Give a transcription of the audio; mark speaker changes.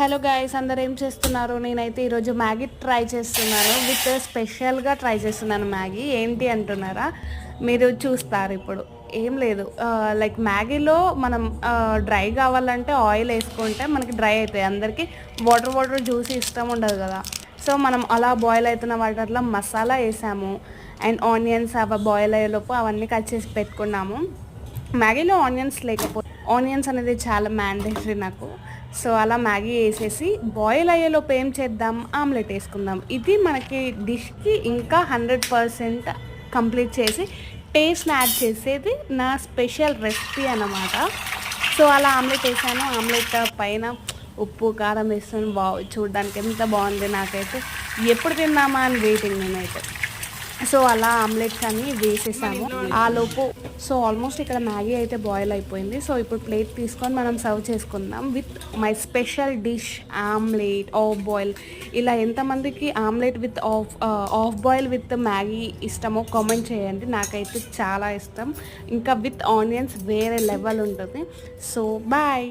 Speaker 1: Hello guys, అందరు ఏం చేస్తున్నారు? నేనైతే ఈరోజు మ్యాగీ ట్రై చేస్తున్నాను. విత్ స్పెషల్గా ట్రై చేస్తున్నాను మ్యాగీ. ఏంటి అంటున్నారా? మీరు చూస్తారు ఇప్పుడు. ఏం లేదు, లైక్ మ్యాగీలో మనం డ్రై కావాలంటే ఆయిల్ వేసుకుంటే మనకి డ్రై అవుతాయి. అందరికీ వాటర్ వాటర్ జ్యూస్ ఇష్టం ఉండదు కదా. సో మనం అలా బాయిల్ అవుతున్న వాటర్లో మసాలా వేసాము. అండ్ ఆనియన్స్ అవి బాయిల్ అయ్యేలోపు అవన్నీ కట్ చేసి పెట్టుకున్నాము. మ్యాగీలో ఆనియన్స్ అనేది చాలా మ్యాండేటరీ నాకు. సో అలా మ్యాగీ వేసేసి బాయిల్ అయ్యేలోపు ఏం చేద్దాం, ఆమ్లెట్ వేసుకుందాం. ఇది మనకి డిష్కి ఇంకా 100% కంప్లీట్ చేసి టేస్ట్ని యాడ్ చేసేది నా స్పెషల్ రెసిపీ అన్నమాట. సో అలా ఆమ్లెట్ వేసాను. ఆమ్లెట్ పైన ఉప్పు కారం వేస్తాను. చూడడానికి ఎంత బాగుంది. నాకైతే ఎప్పుడు తిందామా అని వెయిటింగ్ నేనైతే. సో అలా ఆమ్లెట్స్ అని వేసేసాము ఆ లోపు. సో ఆల్మోస్ట్ ఇక్కడ మ్యాగీ అయితే బాయిల్ అయిపోయింది. సో ఇప్పుడు ప్లేట్ తీసుకొని మనం సర్వ్ చేసుకుందాం with my special dish omelette half boil. ఇలా ఎంతమందికి omelette with half boil with Maggi ఇష్టమో కామెంట్ చేయండి. నాకైతే చాలా ఇష్టం. ఇంకా విత్ ఆనియన్స్ వేరే లెవెల్ ఉంటుంది. So bye.